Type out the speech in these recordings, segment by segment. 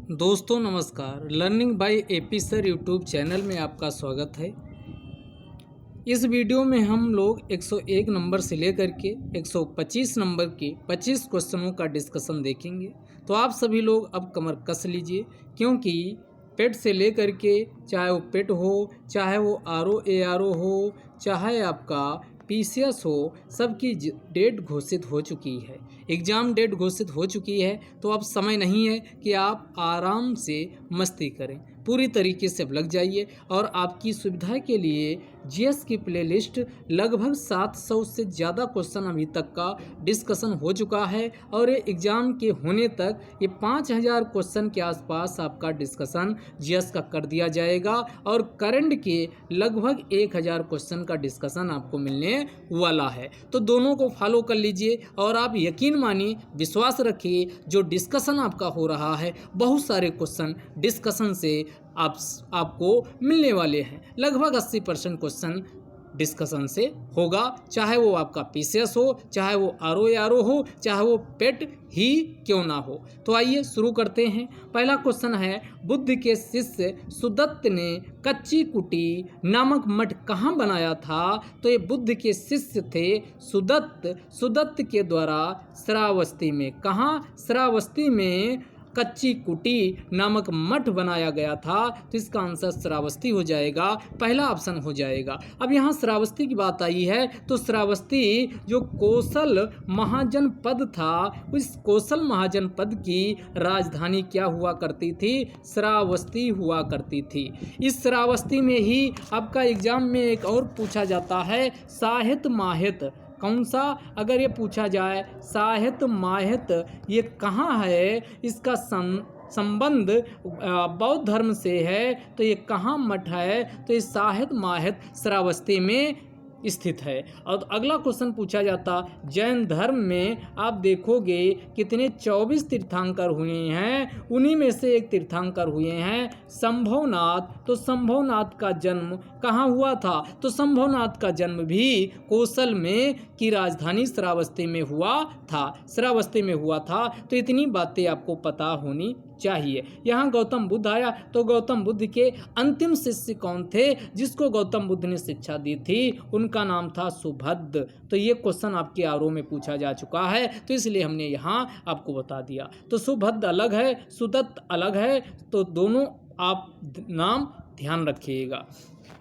दोस्तों नमस्कार। Learning by AP sir YouTube channel में आपका स्वागत है। इस वीडियो में हम लोग 101 नंबर से लेकर के 125 नंबर के 25 क्वेश्चनों का डिस्कशन देखेंगे। तो आप सभी लोग अब कमर कस लीजिए, क्योंकि पेट से लेकर के चाहे वो पेट हो, चाहे वो आरओ एआरओ हो, चाहे आपका पीसीएस हो, सबकी डेट घोषित हो चुकी है। एग्ज़ाम डेट घोषित हो चुकी है, तो अब समय नहीं है कि आप आराम से मस्ती करें। पूरी तरीके से अब लग जाइए। और आपकी सुविधा के लिए जीएस की प्लेलिस्ट लगभग 700 से ज़्यादा क्वेश्चन अभी तक का डिस्कशन हो चुका है, और ये एग्ज़ाम के होने तक ये 5000 क्वेश्चन के आसपास आपका डिस्कशन जीएस का कर दिया जाएगा, और करंट के लगभग 1000 क्वेश्चन का डिस्कशन आपको मिलने वाला है। तो दोनों को फॉलो कर लीजिए, और आप यकीन मानिए, विश्वास रखिए, जो डिस्कशन आपका हो रहा है, बहुत सारे क्वेश्चन डिस्कशन से आपको मिलने वाले हैं। लगभग 80% क्वेश्चन डिस्कशन से होगा, चाहे वो आपका पीसीएस हो, चाहे वो आरओ हो, चाहे वो पेट ही क्यों ना हो। तो आइए शुरू करते हैं। पहला क्वेश्चन है, बुद्ध के शिष्य सुदत्त ने कच्ची कुटी नामक मठ कहाँ बनाया था? तो ये बुद्ध के शिष्य थे सुदत्त के द्वारा श्रावस्ती में। कहाँ? श्रावस्ती में कच्ची कुटी नामक मठ बनाया गया था। तो इसका आंसर श्रावस्ती हो जाएगा, पहला ऑप्शन हो जाएगा। अब यहाँ श्रावस्ती की बात आई है, तो श्रावस्ती जो कोसल महाजनपद था, उस कोसल महाजनपद की राजधानी क्या हुआ करती थी? श्रावस्ती हुआ करती थी। इस श्रावस्ती में ही आपका एग्जाम में एक और पूछा जाता है, साहित माहित कौन सा? अगर ये पूछा जाए साहित्य माहित ये कहाँ है, इसका संबंध बौद्ध धर्म से है, तो ये कहाँ मठ है? तो ये साहित्य माहित श्रावस्ती में स्थित है। और अगला क्वेश्चन पूछा जाता, जैन धर्म में आप देखोगे कितने 24 तीर्थंकर हुए हैं, उन्हीं में से एक तीर्थंकर हुए हैं संभवनाथ। तो संभवनाथ का जन्म कहाँ हुआ था? तो संभवनाथ का जन्म भी कौशल में की राजधानी श्रावस्ती में हुआ था, श्रावस्ती में हुआ था। तो इतनी बातें आपको पता होनी चाहिए। यहाँ गौतम बुद्ध आया, तो गौतम बुद्ध के अंतिम शिष्य कौन थे जिसको गौतम बुद्ध ने शिक्षा दी थी? उनका नाम था सुभद्र। तो ये क्वेश्चन आपके आरओ में पूछा जा चुका है, तो इसलिए हमने यहाँ आपको बता दिया। तो सुभद्र अलग है, सुदत्त अलग है, तो दोनों आप नाम ध्यान रखिएगा।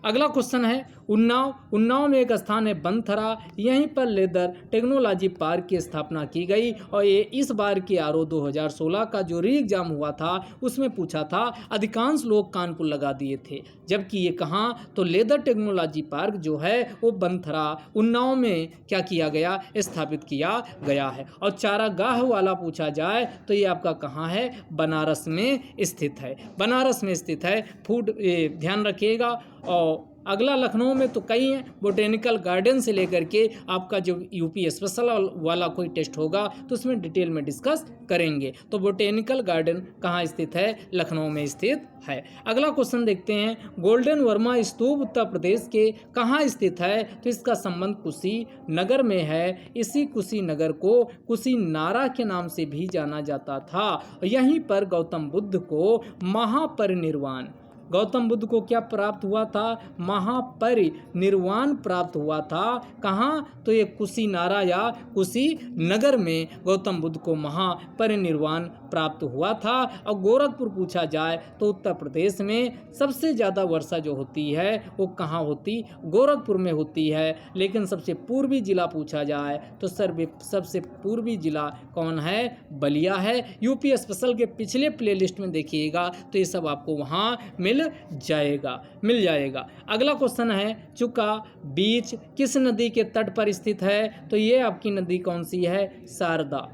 अगला क्वेश्चन है, उन्नाव में एक स्थान है बंथरा, यहीं पर लेदर टेक्नोलॉजी पार्क की स्थापना की गई। और ये इस बार के आरओ 2016 का जो री एग्जाम हुआ था उसमें पूछा था। अधिकांश लोग कानपुर लगा दिए थे, जबकि ये कहाँ? तो लेदर टेक्नोलॉजी पार्क जो है वो बंथरा उन्नाव में क्या किया गया? स्थापित किया गया है। और चारागाह वाला पूछा जाए तो ये आपका कहाँ है? बनारस में स्थित है, बनारस में स्थित है। फूड ध्यान रखिएगा। और अगला लखनऊ में तो कई हैं, बोटेनिकल गार्डन से लेकर के आपका जो यूपी स्पेशल वाला कोई टेस्ट होगा तो उसमें डिटेल में डिस्कस करेंगे। तो बोटेनिकल गार्डन कहाँ स्थित है? लखनऊ में स्थित है। अगला क्वेश्चन देखते हैं, गोल्डन वर्मा स्तूप उत्तर प्रदेश के कहाँ स्थित है? तो इसका संबंध कुशीनगर में है। इसी कुशीनगर को कुशीनारा के नाम से भी जाना जाता था। यहीं पर गौतम बुद्ध को महापरिनिर्वाण, गौतम बुद्ध को क्या प्राप्त हुआ था? महापरिनिर्वाण प्राप्त हुआ था। कहाँ? तो ये कुशीनारा या कुशीनगर में गौतम बुद्ध को महापरिनिर्वाण प्राप्त हुआ था। और गोरखपुर पूछा जाए तो उत्तर प्रदेश में सबसे ज़्यादा वर्षा जो होती है वो कहाँ होती? गोरखपुर में होती है। लेकिन सबसे पूर्वी जिला पूछा जाए तो सबसे पूर्वी जिला कौन है? बलिया है। यूपी स्पेशल के पिछले प्लेलिस्ट में देखिएगा तो ये सब आपको वहाँ मिल जाएगा। अगला क्वेश्चन है, चुका बीच किस नदी के तट पर स्थित है? तो ये आपकी नदी कौन सी है? शारदा।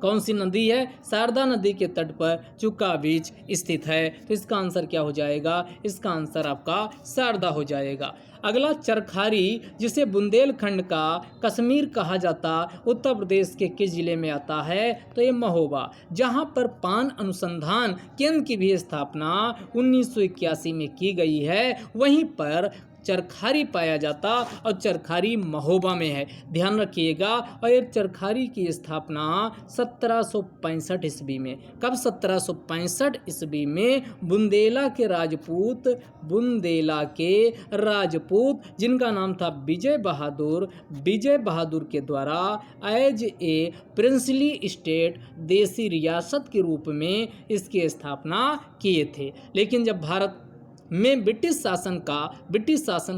कौन सी नदी है? शारदा नदी के तट पर चुका बीच स्थित है। तो इसका आंसर क्या हो जाएगा? इसका आंसर आपका शारदा हो जाएगा। अगला, चरखारी जिसे बुंदेलखंड का कश्मीर कहा जाता, उत्तर प्रदेश के किस जिले में आता है? तो ये महोबा, जहाँ पर पान अनुसंधान केंद्र की भी स्थापना 1981 में की गई है। वहीं पर चरखारी पाया जाता और चरखारी महोबा में है, ध्यान रखिएगा। और ये चरखारी की स्थापना 1765 ईस्वी में, कब 1765 ईस्वी में बुंदेला के राजपूत जिनका नाम था विजय बहादुर के द्वारा एज ए प्रिंसली स्टेट, देसी रियासत के रूप में इसकी स्थापना किए थे। लेकिन जब भारत में ब्रिटिश शासन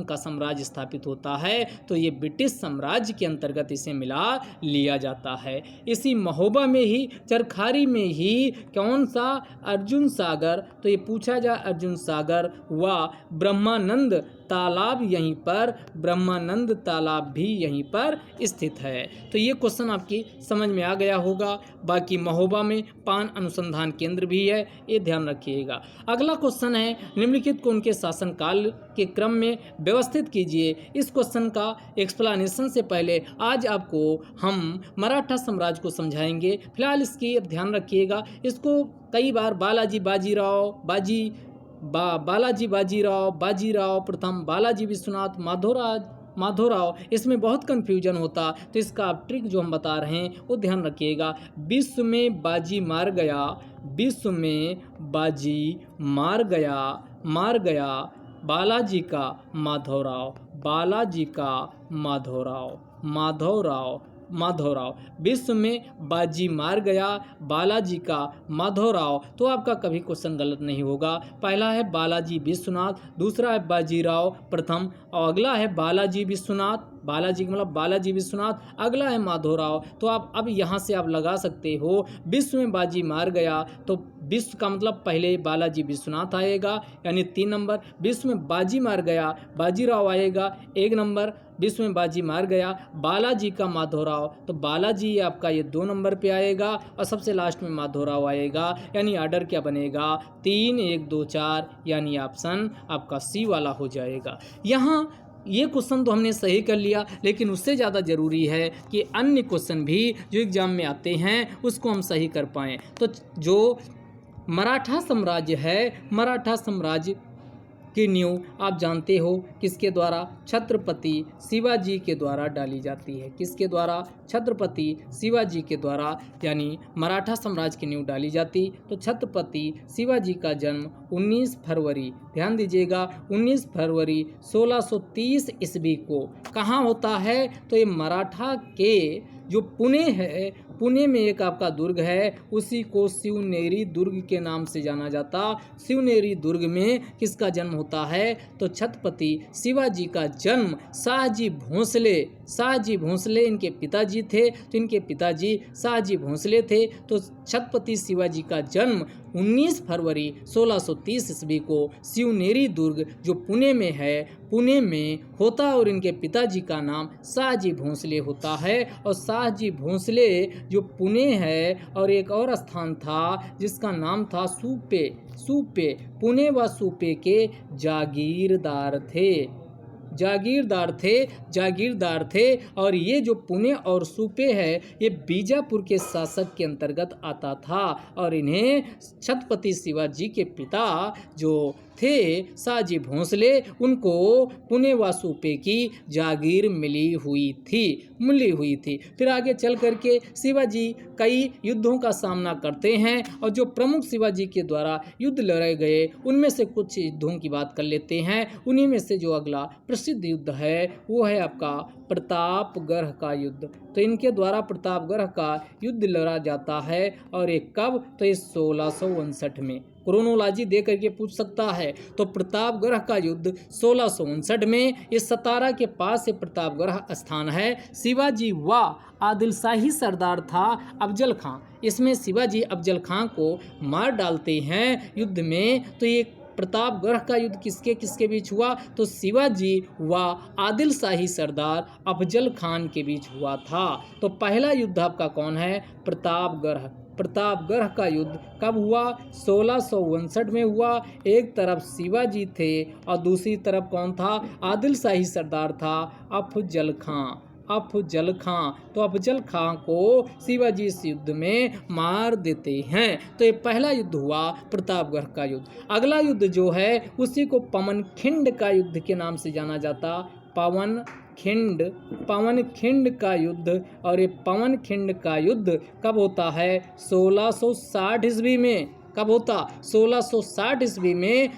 का साम्राज्य स्थापित होता है तो ये ब्रिटिश साम्राज्य के अंतर्गत इसे मिला लिया जाता है। इसी महोबा में ही, चरखारी में ही कौन सा अर्जुन सागर, तो ये पूछा जाए अर्जुन सागर व ब्रह्मानंद तालाब भी यहीं पर स्थित है। तो ये क्वेश्चन आपकी समझ में आ गया होगा। बाकी महोबा में पान अनुसंधान केंद्र भी है, ये ध्यान रखिएगा। अगला क्वेश्चन है, निम्नलिखित को उनके शासनकाल के क्रम में व्यवस्थित कीजिए। इस क्वेश्चन का एक्सप्लेनेशन से पहले आज आपको हम मराठा साम्राज्य को समझाएंगे। फिलहाल इसकी ध्यान रखिएगा। इसको कई बार बालाजी बाजीराव प्रथम, बालाजी विश्वनाथ, माधोराव, इसमें बहुत कन्फ्यूजन होता। तो इसका आप ट्रिक जो हम बता रहे हैं वो ध्यान रखिएगा। विश्व में बाजी मार गया बालाजी का माधवराव, विश्व में बाजी मार गया बालाजी का माधवराव। तो आपका कभी क्वेश्चन गलत नहीं होगा। पहला है बालाजी विश्वनाथ, दूसरा है बाजीराव प्रथम, और अगला है बालाजी विश्वनाथ, बालाजी विश्वनाथ, अगला है माधवराव। तो आप अब यहाँ से आप लगा सकते हो, विश्व में बाजी मार गया तो विश्व का मतलब पहले बालाजी विश्वनाथ आएगा, यानी 3 नंबर। विश्व में बाजी मार गया बाजीराव आएगा 1 नंबर। विश्व में बाजी मार गया बालाजी का माधवराव, तो बालाजी आपका ये 2 नंबर पे आएगा, और सबसे लास्ट में माधवराव आएगा। यानी ऑर्डर क्या बनेगा, 3 1 2 4, यानी ऑप्शन आपका सी वाला हो जाएगा। यहाँ ये क्वेश्चन तो हमने सही कर लिया, लेकिन उससे ज़्यादा ज़रूरी है कि अन्य क्वेश्चन भी जो एग्जाम में आते हैं उसको हम सही कर पाएँ। तो जो मराठा साम्राज्य है, मराठा साम्राज्य की नींव आप जानते हो किसके द्वारा, छत्रपति शिवाजी के द्वारा डाली जाती है। किसके द्वारा, छत्रपति शिवाजी के द्वारा, यानी मराठा साम्राज्य की नींव डाली जाती। तो छत्रपति शिवाजी का जन्म 19 फरवरी, ध्यान दीजिएगा, 19 फरवरी 1630 ईस्वी को कहाँ होता है, तो ये मराठा के जो पुणे है, पुणे में एक आपका दुर्ग है, उसी को शिवनेरी दुर्ग के नाम से जाना जाता। शिवनेरी दुर्ग में किसका जन्म होता है, तो छत्रपति शिवाजी का जन्म शाहजी भोंसले इनके पिताजी थे। तो इनके पिताजी शाहजी भोंसले थे। तो छत्रपति शिवाजी का जन्म 19 फरवरी 1630 ईस्वी को शिवनेरी दुर्ग जो पुणे में है, पुणे में होता, और इनके पिताजी का नाम शाहजी भोंसले होता है। और शाहजी भोंसले जो पुणे है, और एक और स्थान था जिसका नाम था सूपे, पुणे व सूपे के जागीरदार थे। और ये जो पुणे और सूपे है, ये बीजापुर के शासक के अंतर्गत आता था, और इन्हें छत्रपति शिवाजी के पिता जो थे शाहजी भोंसले, उनको पुणे व सूपे की जागीर मिली हुई थी। फिर आगे चल करके शिवाजी कई युद्धों का सामना करते हैं, और जो प्रमुख शिवाजी के द्वारा युद्ध लड़े गए उनमें से कुछ युद्धों की बात कर लेते हैं। उन्हीं में से जो अगला प्रसिद्ध युद्ध है वो है आपका प्रतापगढ़ का युद्ध। तो इनके द्वारा प्रतापगढ़ का युद्ध लड़ा जाता है, और एक कब, तो इस 1659 में। क्रोनोलॉजी दे करके पूछ सकता है। तो प्रतापगढ़ का युद्ध 1659 में, इस सतारा के पास से प्रतापगढ़ स्थान है। शिवाजी व आदिल शाही सरदार था अफजल खां, इसमें शिवाजी अफजल खां को मार डालते हैं युद्ध में। तो ये प्रतापगढ़ का युद्ध किसके बीच हुआ, तो शिवाजी व आदिल शाही सरदार अफजल खान के बीच हुआ था। तो पहला युद्ध आपका कौन है, प्रतापगढ़ का युद्ध कब हुआ, 1659 में हुआ। एक तरफ शिवाजी थे और दूसरी तरफ कौन था, आदिल शाही सरदार था अफजल खां। अफजल खां। तो अफजल खां को शिवाजी इस युद्ध में मार देते हैं। तो ये पहला युद्ध हुआ प्रतापगढ़ का युद्ध। अगला युद्ध जो है उसी को पवनखिंड का युद्ध के नाम से जाना जाता। पवनखिंड का युद्ध। और ये पवनखिंड का युद्ध कब होता है? 1660 ईस्वी में। कब होता? 1660 ईस्वी में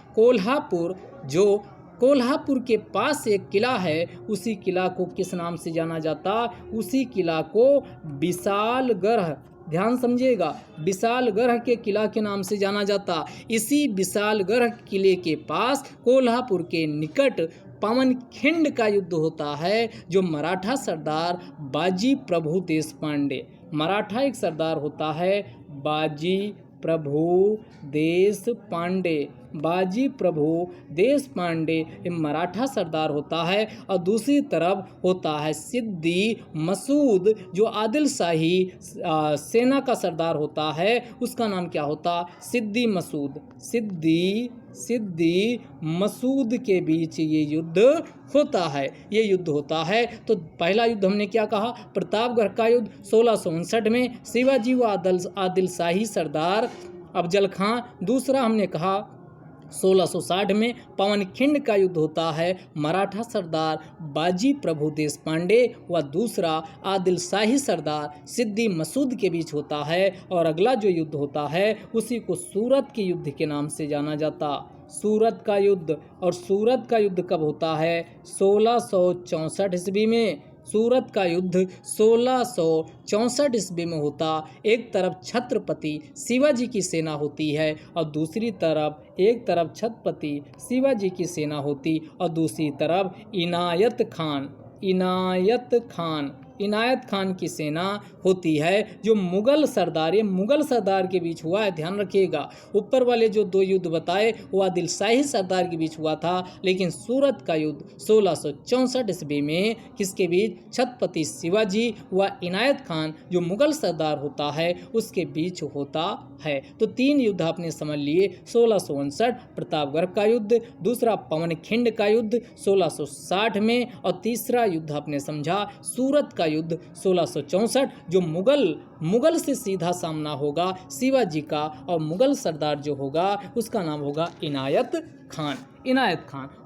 कोल्हापुर के पास एक किला है, उसी किला को किस नाम से जाना जाता? उसी किला को विशालगढ़, ध्यान समझिएगा, विशालगढ़ के किला के नाम से जाना जाता। इसी विशालगढ़ किले के पास कोल्हापुर के निकट पवनखिंड का युद्ध होता है, जो मराठा सरदार बाजी प्रभु देशपांडे, मराठा एक सरदार होता है बाजी प्रभु देशपांडे मराठा सरदार होता है। और दूसरी तरफ होता है सिद्दी मसूद, जो आदिल शाही सेना का सरदार होता है, उसका नाम क्या होता? सिद्दी मसूद के बीच ये युद्ध होता है। तो पहला युद्ध हमने क्या कहा? प्रतापगढ़ का युद्ध 1659 में शिवाजी व आदिल शाही सरदार अफजल खां। दूसरा हमने कहा 1660 में पवनखिंड का युद्ध होता है, मराठा सरदार बाजी प्रभु देशपांडे व दूसरा आदिल शाही सरदार सिद्दी मसूद के बीच होता है। और अगला जो युद्ध होता है उसी को सूरत के युद्ध के नाम से जाना जाता। सूरत का युद्ध। और सूरत का युद्ध कब होता है? 1664 ईस्वी में। सूरत का युद्ध 1664 ईस्वी में होता। एक तरफ छत्रपति शिवाजी की सेना होती है और दूसरी तरफ एक तरफ छत्रपति शिवाजी की सेना होती और दूसरी तरफ इनायत खान की सेना होती है, जो मुगल सरदार के बीच हुआ है। ध्यान रखिएगा, ऊपर वाले जो दो युद्ध बताए वो आदिल शाही सरदार के बीच हुआ था, लेकिन सूरत का युद्ध 1664 ईस्वी में किसके बीच? छत्रपति शिवाजी व इनायत खान जो मुगल सरदार होता है उसके बीच होता है। तो तीन युद्ध आपने समझ लिए। 1659 प्रतापगढ़ का युद्ध, दूसरा पवनखिंड का युद्ध 1660 में और तीसरा युद्ध आपने समझा सूरत का युद्ध 1664, जो मुगल से सीधा सामना होगा शिवाजी का, और मुगल सरदार जो होगा उसका नाम होगा इनायत खान।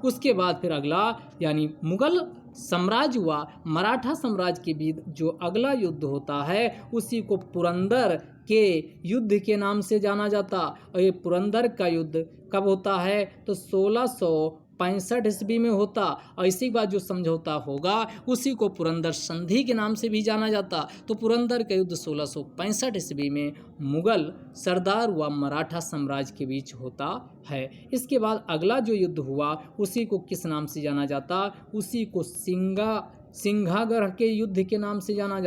उसके बाद फिर अगला यानी मुगल साम्राज्य हुआ, मराठा साम्राज्य के बीच जो अगला युद्ध होता है उसी को पुरंदर के युद्ध के नाम से जाना जाता। और ये पुरंदर का युद्ध कब होता है? तो 1665 ईस्वी में होता। और इसी के बाद जो समझौता होगा उसी को पुरंदर संधि के नाम से भी जाना जाता। तो पुरंदर का युद्ध 1665 ईस्वी में मुगल सरदार व मराठा साम्राज्य के बीच होता है। इसके बाद अगला जो युद्ध हुआ उसी को किस नाम से जाना जाता? उसी को सिंघागढ़ के युद्ध के नाम से जाना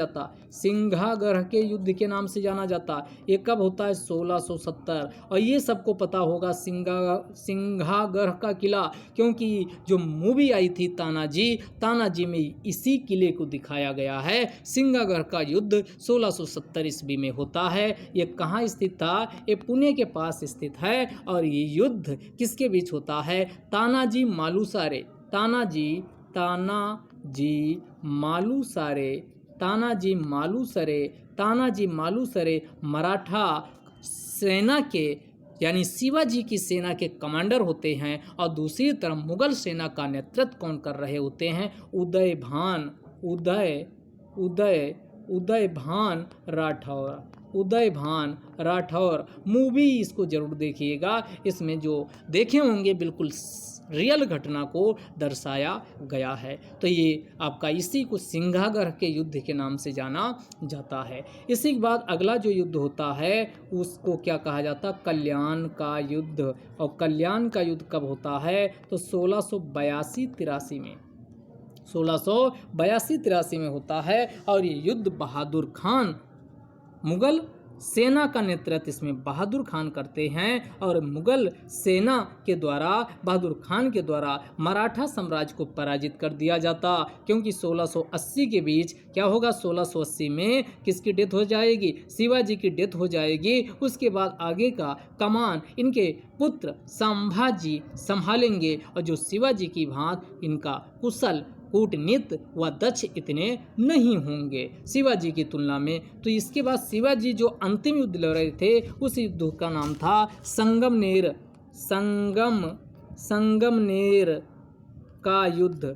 जाता। ये कब होता है? 1670। और ये सबको पता होगा सिंघागढ़ का किला, क्योंकि जो मूवी आई थी तानाजी में इसी किले को दिखाया गया है। सिंघागढ़ का युद्ध 1670 ईस्वी में होता है। ये कहाँ स्थित था? ये पुणे के पास स्थित है। और ये युद्ध किसके बीच होता है? तानाजी मालुसरे मराठा सेना के यानी शिवाजी की सेना के कमांडर होते हैं। और दूसरी तरफ मुगल सेना का नेतृत्व कौन कर रहे होते हैं? उदय भान राठौर। मूवी इसको जरूर देखिएगा, इसमें जो देखे होंगे बिल्कुल रियल घटना को दर्शाया गया है। तो ये आपका इसी को सिंघागढ़ के युद्ध के नाम से जाना जाता है। इसी के बाद अगला जो युद्ध होता है उसको क्या कहा जाता? कल्याण का युद्ध। और कल्याण का युद्ध कब होता है? तो 1682-83 में 1682-83 में होता है। और ये युद्ध बहादुर खान, मुगल सेना का नेतृत्व इसमें बहादुर खान करते हैं। और मुगल सेना के द्वारा बहादुर खान के द्वारा मराठा साम्राज्य को पराजित कर दिया जाता, क्योंकि 1680 के बीच क्या होगा? 1680 में किसकी डेथ हो जाएगी? शिवाजी की डेथ हो जाएगी। उसके बाद आगे का कमान इनके पुत्र संभाजी संभालेंगे और जो शिवाजी की भांति इनका कुशल कूटनीति व दक्ष इतने नहीं होंगे शिवाजी की तुलना में। तो इसके बाद शिवाजी जो अंतिम युद्ध लड़ रहे थे उस युद्ध का नाम था संगमनेर संगमनेर का युद्ध और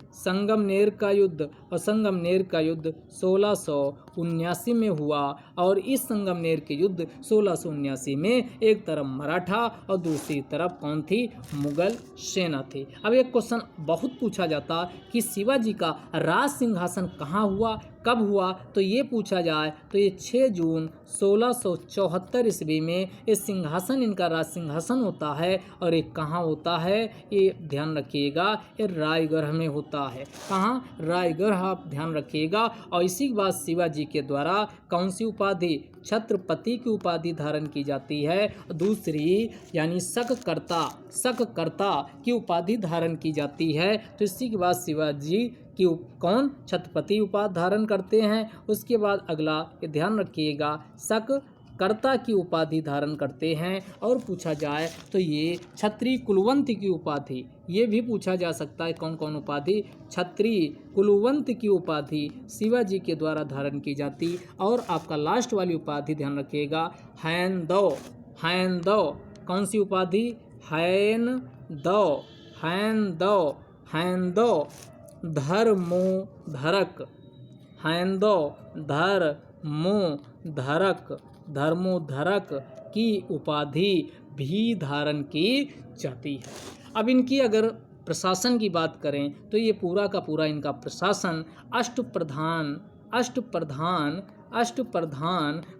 संगमनेर का युद्ध 1679 में हुआ। और इस संगमनेर के युद्ध 1679 में एक तरफ मराठा और दूसरी तरफ कौन थी, मुगल सेना थी। अब एक क्वेश्चन बहुत पूछा जाता कि शिवाजी का राज सिंहासन कहाँ हुआ, कब हुआ, तो ये पूछा जाए तो ये 6 जून 1674 ईस्वी में ये सिंहासन, इनका राज सिंहासन होता है। और ये कहाँ होता है, ये ध्यान रखिएगा, ये रायगढ़ में होता है। कहाँ, रायगढ़, आप ध्यान रखिएगा। और इसी के बाद शिवाजी के द्वारा कौन सी उपाधि, छत्रपति की उपाधि धारण की जाती है। दूसरी यानी शककर्ता की उपाधि धारण की जाती है। तो इसी के बाद शिवाजी की कौन, छत्रपति उपाधि धारण करते हैं। उसके बाद अगला ये ध्यान रखिएगा, शककर्ता की उपाधि धारण करते हैं। और पूछा जाए तो ये क्षत्रिय कुलवंत की उपाधि, ये भी पूछा जा सकता है कौन कौन उपाधि, क्षत्रिय कुलवंत की उपाधि शिवाजी के द्वारा धारण की जाती। और आपका लास्ट वाली उपाधि ध्यान रखिएगा, हैंदौ, कौन सी उपाधि, हैंदौ धर्मोधरक की उपाधि भी धारण की जाती है। अब इनकी अगर प्रशासन की बात करें तो ये पूरा का पूरा इनका प्रशासन अष्टप्रधान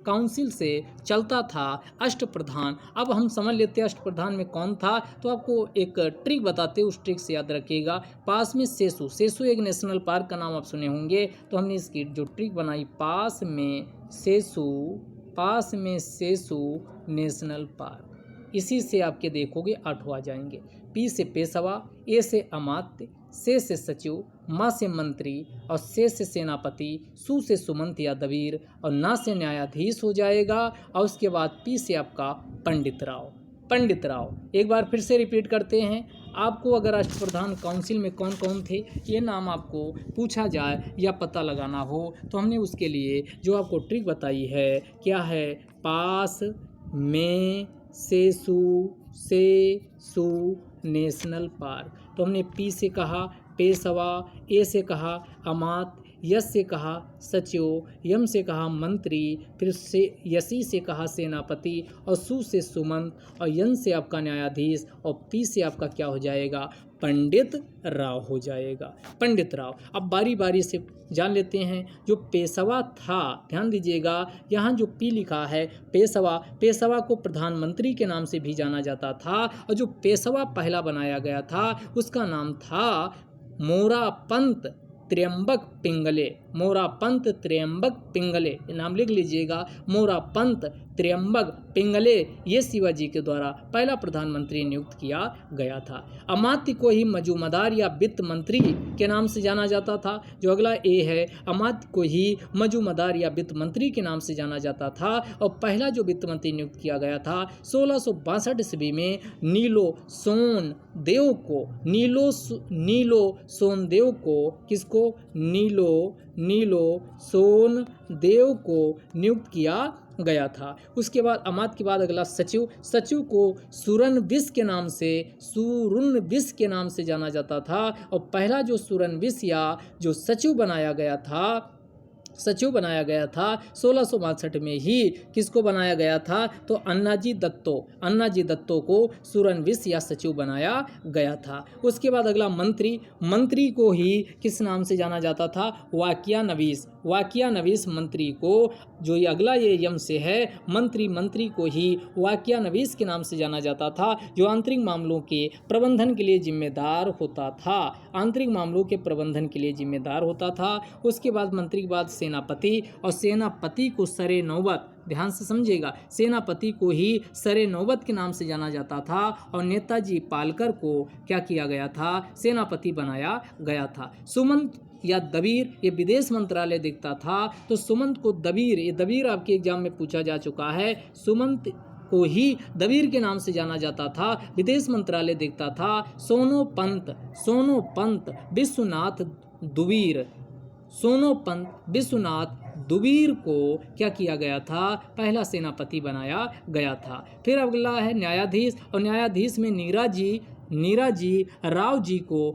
काउंसिल से चलता था। अष्टप्रधान, अब हम समझ लेते हैं अष्टप्रधान में कौन था। तो आपको एक ट्रिक बताते हैं, उस ट्रिक से याद रखिएगा। पास में सेसु एक नेशनल पार्क का नाम आप सुने होंगे। तो हमने इसकी जो ट्रिक बनाई, पास में सेसु नेशनल पार्क, इसी से आपके देखोगे 8 आ जाएंगे। पी से पेशवा, ए से अमात्य, से सचिव, मा से मंत्री और से सेनापति, सु से सुमंत या दबीर और ना से न्यायाधीश हो जाएगा। और उसके बाद पी से आपका पंडित राव। एक बार फिर से रिपीट करते हैं। आपको अगर अष्टप्रधान काउंसिल में कौन कौन थे ये नाम आपको पूछा जाए या पता लगाना हो तो हमने उसके लिए जो आपको ट्रिक बताई है, क्या है, पास में सेसु नेशनल पार्क। तो हमने पी से कहा पेशवा, ए से कहा अमात, यस से कहा सचिव, यम से कहा मंत्री, फिर से यसी से कहा सेनापति और सु से सुमंत और यन से आपका न्यायाधीश और पी से आपका क्या हो जाएगा, पंडित राव हो जाएगा, पंडित राव। अब बारी बारी से जान लेते हैं। जो पेशवा था, ध्यान दीजिएगा, यहाँ जो पी लिखा है पेशवा को प्रधानमंत्री के नाम से भी जाना जाता था। और जो पेशवा पहला बनाया गया था उसका नाम था मोरापंत त्र्यंबक पिंगले, नाम लिख लीजिएगा, मोरापंत त्र्यंबक पिंगले। ये शिवाजी के द्वारा पहला प्रधानमंत्री नियुक्त किया गया था। अमात्य को ही मजूमदार या वित्त मंत्री के नाम से जाना जाता था। जो अगला ए है, अमात्य को ही मजूमदार या वित्त मंत्री के नाम से जाना जाता था। और पहला जो वित्त मंत्री नियुक्त किया गया था 1662 ईस्वी में नीलो सोनदेव को, किसको, नीलो सोनदेव को नियुक्त किया गया था। उसके बाद अमात्य के बाद अगला सचिव को सुरनविस के नाम से जाना जाता था। और पहला जो सुरनविस या जो सचिव बनाया गया था 1662 में ही किसको बनाया गया था, तो अन्नाजी दत्तो को सुरनविस या सचिव बनाया गया था। उसके बाद अगला मंत्री को ही किस नाम से जाना जाता था, वाकिया नवीस मंत्री को, जो ये अगला ये यम से है, मंत्री को ही वाकिया नवीस के नाम से जाना जाता था। जो आंतरिक मामलों के प्रबंधन के लिए जिम्मेदार होता था। उसके बाद मंत्री के बाद सेनापति, और सेनापति को सरे नौबत, ध्यान से समझिएगा, सेनापति को ही सरे नौबत के नाम से जाना जाता था। और नेताजी पालकर को क्या किया गया था, सेनापति बनाया गया था। सुमंत या दबीर, ये विदेश मंत्रालय देखता था। तो सुमंत को दबीर, ये दबीर आपके एग्जाम में पूछा जा चुका है। सुमंत को ही दबीर के नाम से जाना जाता था, विदेश मंत्रालय देखता था। सोनो पंत दुबीर, सोनोपंत विश्वनाथ दुबीर को क्या किया गया था, पहला सेनापति बनाया गया था। फिर अगला है न्यायाधीश, और न्यायाधीश में नीराजी राव जी को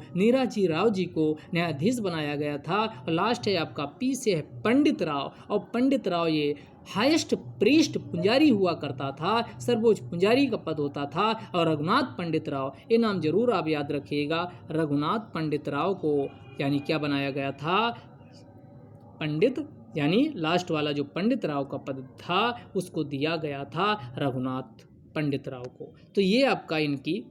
न्यायाधीश बनाया गया था। और लास्ट है आपका पी से है पंडित राव, और पंडित राव ये हाईएस्ट प्रीस्ट पुजारी हुआ करता था, सर्वोच्च पुजारी का पद होता था। और रघुनाथ पंडित राव, ये नाम जरूर आप याद रखिएगा, रघुनाथ पंडित राव को यानी क्या बनाया गया था, पंडित, यानी लास्ट वाला जो पंडित राव का पद था उसको दिया गया था रघुनाथ पंडित राव को। तो ये आपका इनकी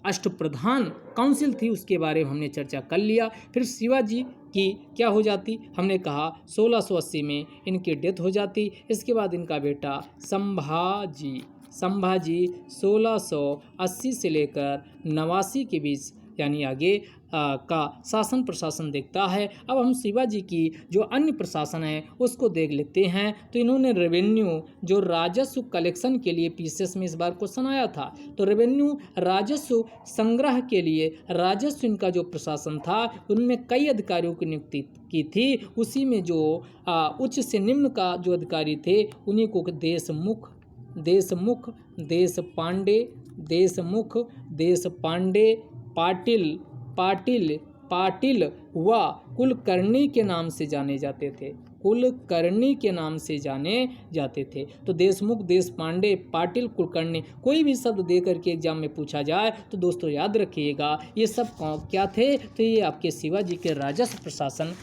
अष्टप्रधान काउंसिल थी, उसके बारे में हमने चर्चा कर लिया। फिर शिवाजी की क्या हो जाती, हमने कहा 1680 में इनकी डेथ हो जाती। इसके बाद इनका बेटा संभाजी 1680 से लेकर 89 के बीच यानी आगे का शासन प्रशासन देखता है। अब हम शिवाजी की जो अन्य प्रशासन है उसको देख लेते हैं। तो इन्होंने रेवेन्यू जो राजस्व कलेक्शन के लिए पीसेस में इस बार क्वेश्चन आया था, तो रेवेन्यू राजस्व संग्रह के लिए राजस्व इनका जो प्रशासन था उनमें कई अधिकारियों की नियुक्ति की थी। उसी में जो उच्च से निम्न का जो अधिकारी थे उन्हीं को देशपांडे पाटिल व कुलकर्णी के नाम से जाने जाते थे। तो देशमुख, देशपांडे, पाटिल, कुलकर्णी कोई भी शब्द दे करके एग्जाम में पूछा जाए तो दोस्तों याद रखिएगा ये सब क्या थे, तो ये आपके शिवाजी के राजस्व प्रशासन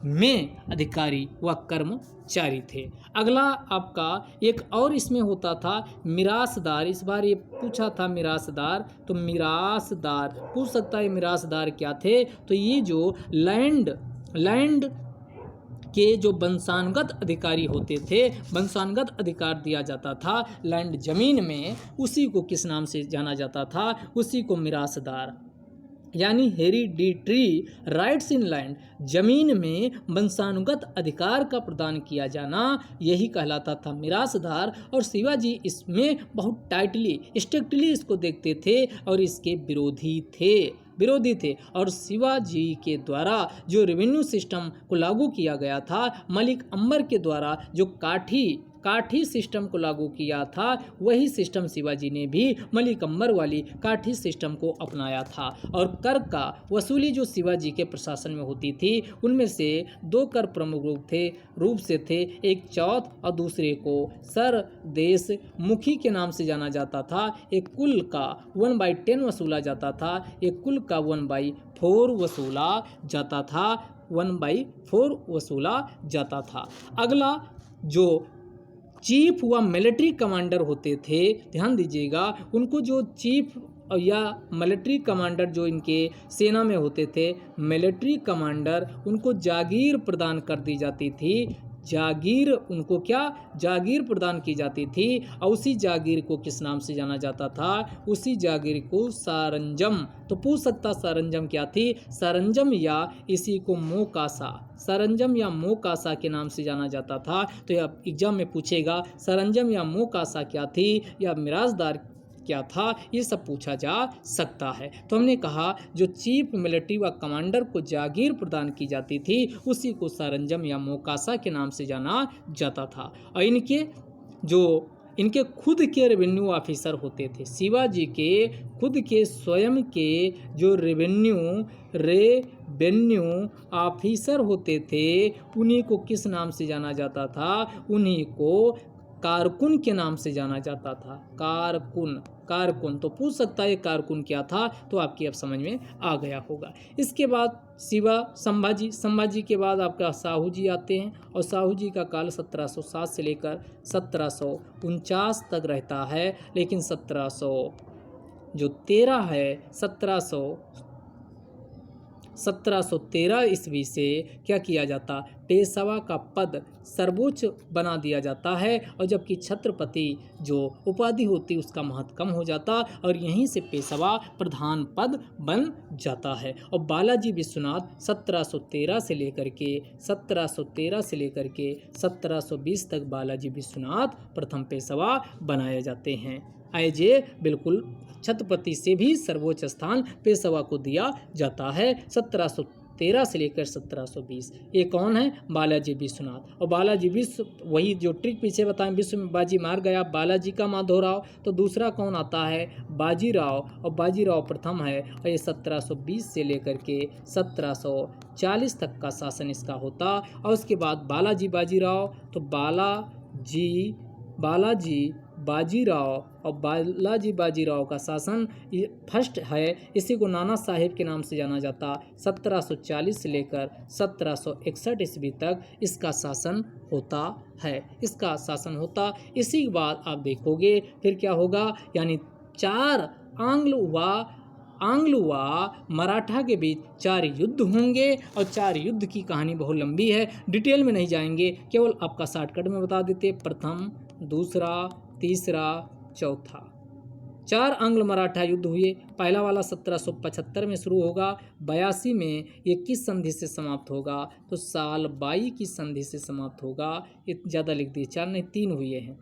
में अधिकारी व कर्मचारी थे। अगला आपका एक और इसमें होता था मिरासदार, इस बार ये पूछा था मिरासदार, तो मिरासदार पूछ सकता है मिरासदार क्या थे, तो ये जो लैंड के जो वंशानुगत अधिकारी होते थे, वंशानुगत अधिकार दिया जाता था लैंड जमीन में, उसी को किस नाम से जाना जाता था, उसी को मिरासदार यानी हेरिडिटरी राइट्स इन लैंड, जमीन में वंशानुगत अधिकार का प्रदान किया जाना, यही कहलाता था मिरासदार। और शिवाजी इसमें बहुत स्ट्रिक्टली इसको देखते थे और इसके विरोधी थे। और शिवाजी के द्वारा जो रेवेन्यू सिस्टम को लागू किया गया था, मलिक अंबर के द्वारा जो काठी सिस्टम को लागू किया था, वही सिस्टम शिवाजी ने भी मलिक अंबर वाली काठी सिस्टम को अपनाया था। और कर का वसूली जो शिवाजी के प्रशासन में होती थी, उनमें से 2 कर प्रमुख रूप से थे, एक चौथ और दूसरे को सरदेश मुखी के नाम से जाना जाता था। एक कुल का 1/10 वसूला जाता था, एक कुल का 1/4 वसूला जाता था। अगला जो चीफ व मिलिट्री कमांडर होते थे, ध्यान दीजिएगा, उनको जो चीफ या मिलिट्री कमांडर जो इनके सेना में होते थे, मिलिट्री कमांडर, उनको जागीर प्रदान कर दी जाती थी। उनको जागीर प्रदान की जाती थी। और उसी जागीर को किस नाम से जाना जाता था, उसी जागीर को सरंजम। तो पूछ सकता सरंजम क्या थी, सरंजम या इसी को मोकासा के नाम से जाना जाता था। तो यह एग्जाम में पूछेगा सरंजम या मोकासा क्या थी या मिरासदार क्या था, ये सब पूछा जा सकता है। तो हमने कहा जो चीफ मिलिट्री व कमांडर को जागीर प्रदान की जाती थी, उसी को सरंजम या मोकासा के नाम से जाना जाता था। और इनके खुद के रेवेन्यू ऑफिसर होते थे। शिवाजी के खुद के स्वयं के जो रेवेन्यू ऑफिसर होते थे, उन्हीं को किस नाम से जाना जाता था, उन्हीं को कारकुन के नाम से जाना जाता था। कारकुन तो पूछ सकता है कारकुन क्या था, तो आपकी अब समझ में आ गया होगा। इसके बाद संभाजी के बाद आपका साहू जी आते हैं, और साहू जी का काल 1707 से लेकर 1749 तक रहता है। लेकिन 1713 ईस्वी से क्या किया जाता, पेशवा का पद सर्वोच्च बना दिया जाता है, और जबकि छत्रपति जो उपाधि होती उसका महत्व कम हो जाता, और यहीं से पेशवा प्रधान पद बन जाता है। और बालाजी विश्वनाथ 1713 से लेकर के 1720 तक बालाजी विश्वनाथ प्रथम पेशवा बनाए जाते हैं। बिल्कुल छत्रपति से भी सर्वोच्च स्थान पेशवा को दिया जाता है। 1700 1713 से लेकर 1720। ये कौन है? बालाजी विश्वनाथ। और बालाजी वही जो ट्रिक पीछे बताएं, विश्व में बाजी मार गया बालाजी का माधोराव। तो दूसरा कौन आता है? बाजीराव, और बाजीराव प्रथम है। और ये 1720 से लेकर के 1740 तक का शासन इसका होता। और उसके बाद बालाजी बाजीराव, तो बालाजी बाजीराव और बालाजी बाजीराव का शासन फर्स्ट है। इसी को नाना साहेब के नाम से जाना जाता। 1740 से लेकर 1761 ईस्वी तक इसका शासन होता है, इसका शासन होता। इसी के बाद आप देखोगे फिर क्या होगा, यानी 4 आंग्ल व मराठा के बीच 4 युद्ध होंगे। और 4 युद्ध की कहानी बहुत लंबी है, डिटेल में नहीं जाएंगे, केवल आपका शॉर्टकट में बता देते। प्रथम, दूसरा, तीसरा, चौथा, 4 आंग्ल मराठा युद्ध हुए। पहला वाला 1775 में शुरू होगा, 82 में ये किस संधि से समाप्त होगा? तो साल 22 की संधि से समाप्त होगा। इतना ज़्यादा लिख दिए, 4 नहीं 3 हुए हैं।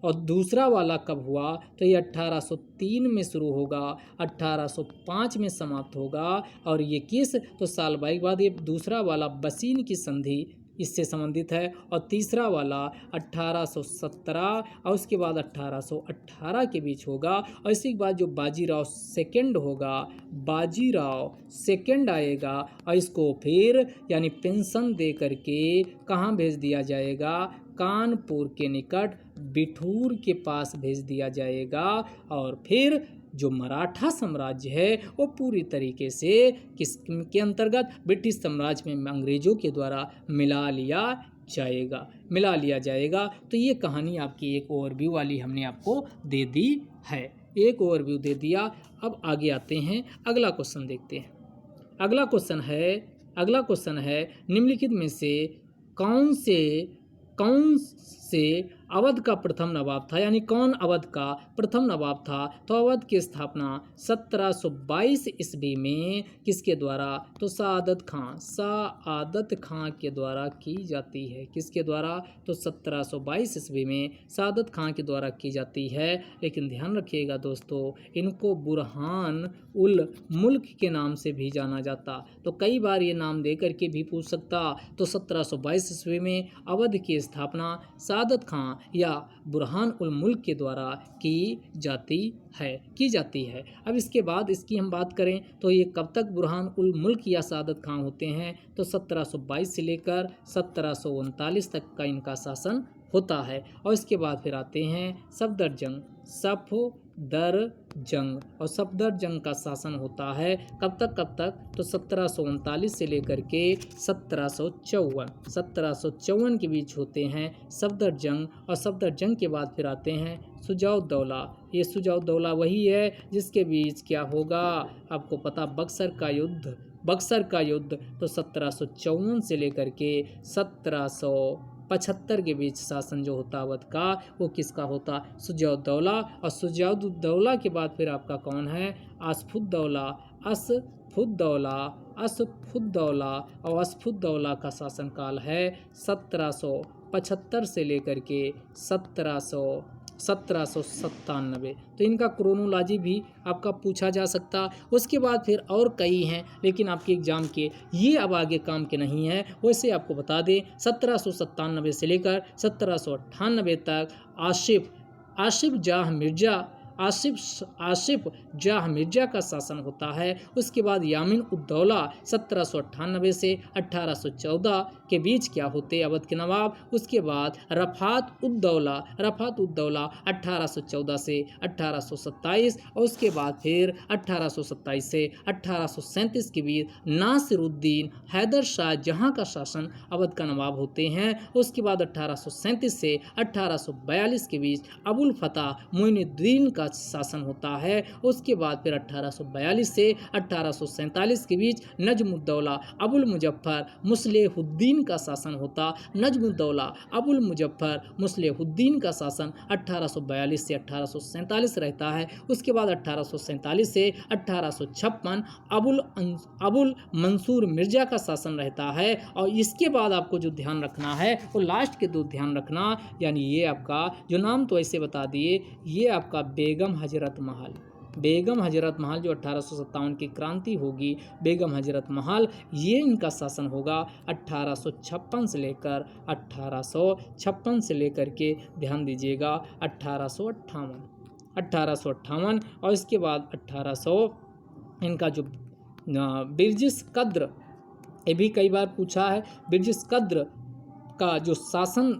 और दूसरा वाला कब हुआ? तो ये 1803 में शुरू होगा, 1805 में समाप्त होगा। और ये किस? तो साल 22 के बाद ये दूसरा वाला बसीन की संधि इससे संबंधित है। और तीसरा वाला 1817 और उसके बाद 1818 के बीच होगा। और इसी के बाद जो बाजीराव सेकंड होगा, बाजीराव सेकंड आएगा, और इसको फिर यानी पेंशन दे करके कहाँ भेज दिया जाएगा? कानपुर के निकट बिठूर के पास भेज दिया जाएगा। और फिर जो मराठा साम्राज्य है वो पूरी तरीके से किसके अंतर्गत? ब्रिटिश साम्राज्य में अंग्रेजों के द्वारा मिला लिया जाएगा। तो ये कहानी आपकी एक ओवरव्यू वाली हमने आपको दे दी है, एक ओवरव्यू दे दिया। अब आगे आते हैं, अगला क्वेश्चन देखते हैं। अगला क्वेश्चन है निम्नलिखित में से कौन से अवध का प्रथम नवाब था? यानी कौन अवध का प्रथम नवाब था? तो अवध की स्थापना 1722 ईस्वी में किसके द्वारा? तो सादत खां के द्वारा की जाती है। किसके द्वारा? तो 1722 ईस्वी में सादत खां के द्वारा की जाती है। लेकिन ध्यान रखिएगा दोस्तों, इनको बुरहान उल मुल्क के नाम से भी जाना जाता। तो कई बार ये नाम दे करके भी पूछ सकता। तो 1722 ईस्वी में अवध की स्थापना सादत खां या बुरहान उल मुल्क के द्वारा की जाती है। अब इसके बाद इसकी हम बात करें तो ये कब तक बुरहान उल मुल्क या सादत खां होते हैं? तो 1722 से लेकर 1739 तक का इनका शासन होता है। और इसके बाद फिर आते हैं सफदरजंग और सफदरजंग का शासन होता है कब तक? तो 1739 से लेकर के 1754 के बीच होते हैं सफदरजंग। और सफदरजंग के बाद फिर आते हैं सुजाउद्दौला। ये सुजाउद्दौला वही है जिसके बीच क्या होगा आपको पता, बक्सर का युद्ध। तो 1754 से लेकर के 1775 के बीच शासन जो होता अवध का वो किसका होता? सुजाउद्दौला। और सुजाउद्दौला के बाद फिर आपका कौन है? असफुद्दौला। और असफुद्दौला का शासनकाल है 1775 से लेकर के 1797। तो इनका क्रोनोलॉजी भी आपका पूछा जा सकता। उसके बाद फिर और कई हैं, लेकिन आपके एग्जाम के ये अब आगे काम के नहीं है। वैसे आपको बता दें 1797 से लेकर 1798 तक आसिफ जाह मिर्जा का शासन होता है। उसके बाद यामिन उद्दौला 1798 से 1814 के बीच क्या होते अवध के नवाब। उसके बाद रफात उद्दौला 1814 से 1827। और उसके बाद फिर 1827 से 1837 के बीच नासिरुद्दीन हैदर शाह जहां का शासन अवध का नवाब होते हैं। उसके बाद 1837 से 1842 के बीच अबुल फतह मोइनुद्दीन का शासन होता है। उसके बाद फिर 1842 से 1847 के बीच नजमुद्दौला अबुल मुजफ्फर मुस्लिहुद्दीन का शासन होता। नजमुद्दौला अबुल मुजफ्फर मुस्लिहुद्दीन का शासन 1842 से 1847 रहता है। उसके बाद 1847 से 1856 अबुल मंसूर मिर्जा का शासन रहता है। और इसके बाद आपको जो ध्यान रखना है वो लास्ट के 2 ध्यान रखना, यानी ये आपका जो नाम तो ऐसे बता दिए, ये आपका बेगम हजरत महल, बेगम हजरत महल जो 1857 की क्रांति होगी, बेगम हजरत महल, ये इनका शासन होगा 1856 से लेकर के ध्यान दीजिएगा 1858 और इसके बाद 1800 इनका जो बिरजिस कद्र, ये भी कई बार पूछा है, बिरजिस कद्र का जो शासन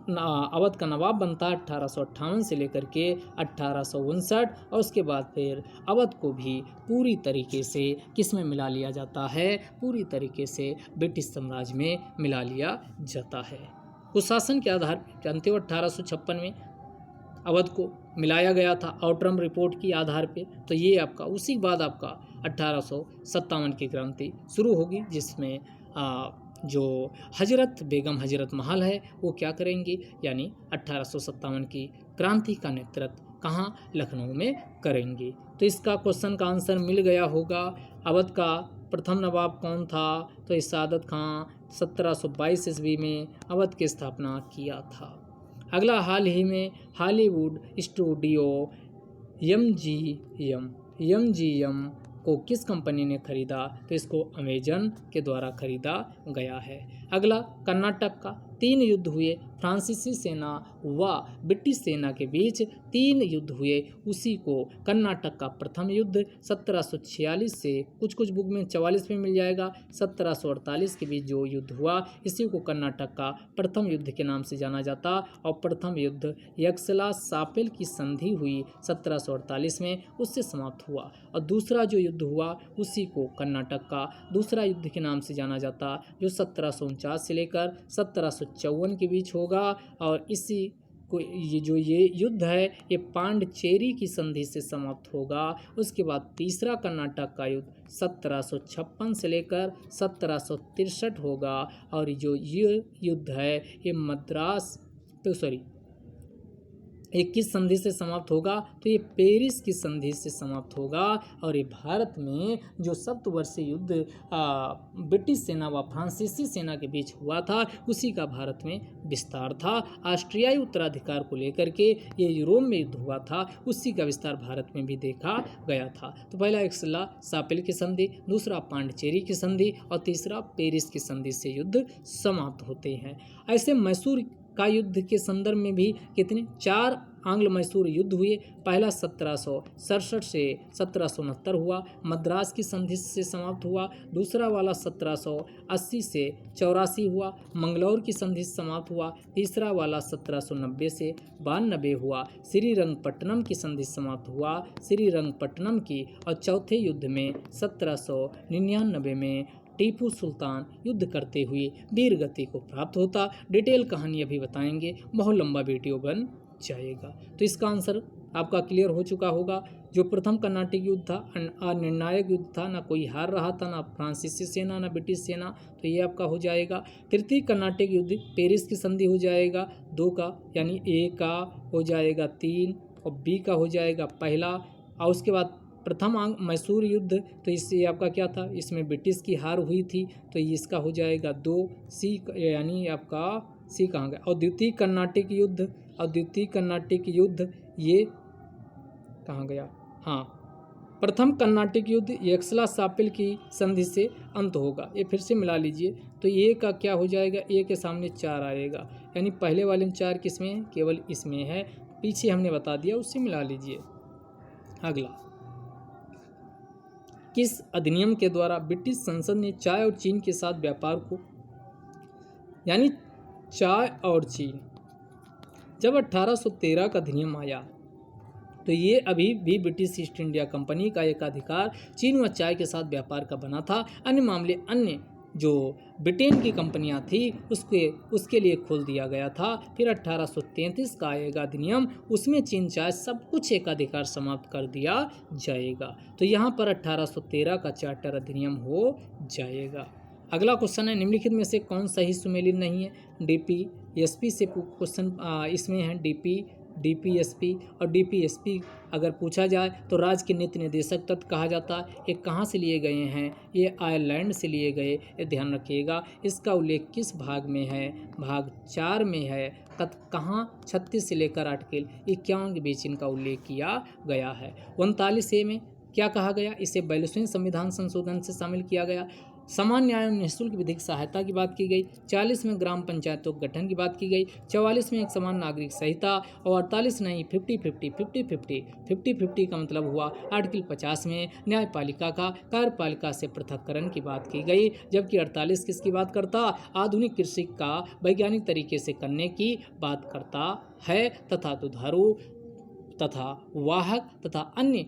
अवध का नवाब बनता है 1858 से लेकर के 1859 और उसके बाद फिर अवध को भी पूरी तरीके से किस में मिला लिया जाता है, पूरी तरीके से ब्रिटिश साम्राज्य में मिला लिया जाता है। उस शासन के आधार पर जानते हो 1856 में अवध को मिलाया गया था आउटरम रिपोर्ट की आधार पे। तो ये आपका उसी के बाद आपका 1857 की क्रांति शुरू होगी, जिसमें जो बेगम हजरत महल है वो क्या करेंगी, यानी 1857 की क्रांति का नेतृत्व कहाँ, लखनऊ में करेंगी। तो इसका क्वेश्चन का आंसर मिल गया होगा। अवध का प्रथम नवाब कौन था, तो सादत खां 1722 ईस्वी में अवध की स्थापना किया था। अगला, हाल ही में हॉलीवुड स्टूडियो MGM को किस कंपनी ने खरीदा, तो इसको अमेजन के द्वारा खरीदा गया है। अगला, कर्नाटक का 3 युद्ध हुए, फ्रांसीसी सेना व ब्रिटिश सेना के बीच 3 युद्ध हुए, उसी को कर्नाटक का प्रथम युद्ध 1746 से कुछ बुक में 44 में मिल जाएगा, 1748 के बीच जो युद्ध हुआ इसी को कर्नाटक का प्रथम युद्ध के नाम से जाना जाता। और प्रथम युद्ध यक्सला सापेल की संधि हुई 1748 में, उससे समाप्त हुआ। और दूसरा जो युद्ध हुआ उसी को कर्नाटक का दूसरा युद्ध के नाम से जाना जाता, जो 1749 से लेकर 1754 के बीच होगा। और इसी को ये युद्ध है ये पांडिचेरी की संधि से समाप्त होगा। उसके बाद तीसरा कर्नाटक का युद्ध 1756 से लेकर 1763 होगा। और ये युद्ध है ये ये किस संधि से समाप्त होगा, तो ये पेरिस की संधि से समाप्त होगा। और ये भारत में जो सप्तवर्षीय युद्ध ब्रिटिश सेना व फ्रांसीसी सेना के बीच हुआ था उसी का भारत में विस्तार था। ऑस्ट्रियाई उत्तराधिकार को लेकर के ये यूरोप में युद्ध हुआ था, उसी का विस्तार भारत में भी देखा गया था। तो पहला यक्सला सापेल की संधि, दूसरा पांडिचेरी की संधि और तीसरा पेरिस की संधि से युद्ध समाप्त होते हैं। ऐसे मैसूर का युद्ध के संदर्भ में भी कितने 4 आंग्ल मैसूर युद्ध हुए। पहला 1767 से 1769 हुआ, मद्रास की संधि से समाप्त हुआ। दूसरा वाला 1780 से 84 हुआ, मंगलौर की संधि से समाप्त हुआ। तीसरा वाला 1790 से 92 हुआ, श्रीरंगपट्टनम की संधि से समाप्त हुआ, श्रीरंगपट्टनम की। और चौथे युद्ध में 1799 में टीपू सुल्तान युद्ध करते हुए वीर गति को प्राप्त होता। डिटेल कहानी अभी बताएंगे, बहुत लंबा वीडियो बन जाएगा। तो इसका आंसर आपका क्लियर हो चुका होगा। जो प्रथम कर्नाटक युद्ध था निर्णायक युद्ध था, ना कोई हार रहा था, ना फ्रांसीसी सेना ना ब्रिटिश सेना, तो ये आपका हो जाएगा। तृतीय कर्नाटक युद्ध पेरिस की संधि हो जाएगा 2 का, यानी ए का हो जाएगा 3 और बी का हो जाएगा पहला। और उसके बाद प्रथम मैसूर युद्ध, तो इससे आपका क्या था, इसमें ब्रिटिश की हार हुई थी, तो इसका हो जाएगा 2 सी, यानी आपका सी कहाँ गया। और द्वितीय कर्नाटक युद्ध ये कहाँ गया, हाँ, प्रथम कर्नाटक युद्ध यक्सला सापेल की संधि से अंत होगा। ये फिर से मिला लीजिए, तो ए का क्या हो जाएगा, ए के सामने 4 आएगा, यानी पहले वाले में 4 किसमें है, केवल इसमें है, पीछे हमने बता दिया, उससे मिला लीजिए। अगला, किस अधिनियम के द्वारा ब्रिटिश संसद ने चाय और चीन के साथ व्यापार को, यानी चाय और चीन, जब 1813 का अधिनियम आया तो ये अभी भी ब्रिटिश ईस्ट इंडिया कंपनी का एक अधिकार चीन व चाय के साथ व्यापार का बना था। अन्य मामले अन्य जो ब्रिटेन की कंपनियां थी उसके लिए खोल दिया गया था। फिर 1833 का आएगा अधिनियम, उसमें चीन चाय सब कुछ एक अधिकार समाप्त कर दिया जाएगा। तो यहाँ पर 1813 का चार्टर अधिनियम हो जाएगा। अगला क्वेश्चन है, निम्नलिखित में से कौन सही सुमेलित नहीं है। DPSP से क्वेश्चन इसमें है, DPSP और DPSP अगर पूछा जाए तो राज्य के नीति निर्देशक तत्व कहा जाता है। ये कहाँ से लिए गए हैं, ये आयरलैंड से लिए गए, ये ध्यान रखिएगा। इसका उल्लेख किस भाग में है, भाग 4 में है। कहाँ 36 से लेकर आर्टिकल 51 के बीच इनका उल्लेख किया गया है। 39A में क्या कहा गया, इसे 42वें संविधान संशोधन से शामिल किया गया। समान न्याय और निःशुल्क विधिक सहायता की बात की गई। 40 में ग्राम पंचायतों के गठन की बात की गई। 44 में एक समान नागरिक संहिता और 48 नहीं 50-50 का मतलब हुआ आर्टिकल 50 में न्यायपालिका का कार्यपालिका से पृथककरण की बात की गई। जबकि 48 किसकी बात करता, आधुनिक कृषि का वैज्ञानिक तरीके से करने की बात करता है तथा दुधारू तथा वाहक तथा अन्य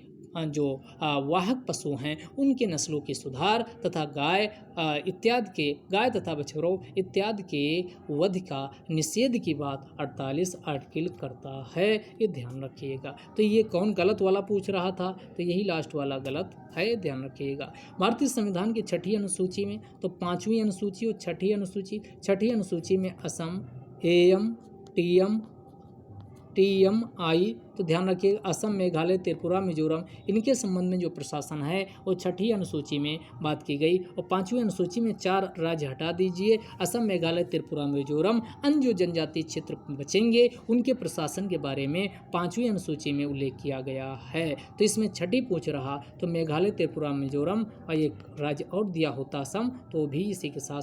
जो वाहक पशु हैं उनके नस्लों के सुधार तथा गाय तथा बछड़ों इत्यादि के वध का निषेध की बात 48 आर्टिकल करता है। ये ध्यान रखिएगा। तो ये कौन गलत वाला पूछ रहा था, तो यही लास्ट वाला गलत है, ध्यान रखिएगा। भारतीय संविधान की 6ठी अनुसूची में तो 5वीं अनुसूची और 6ठी अनुसूची। 6ठी अनुसूची में असम, एएम, TMI, तो ध्यान रखिए असम, मेघालय, त्रिपुरा, मिजोरम इनके संबंध में जो प्रशासन है वो 6ठी अनुसूची में बात की गई। और 5वीं अनुसूची में 4 राज्य हटा दीजिए, असम, मेघालय, त्रिपुरा, मिजोरम। अन्य जो जनजातीय क्षेत्र बचेंगे उनके प्रशासन के बारे में 5वीं अनुसूची में उल्लेख किया गया है। तो इसमें 6ठी पूछ रहा तो मेघालय, त्रिपुरा, मिजोरम और एक राज्य और दिया होता असम, तो भी इसी के साथ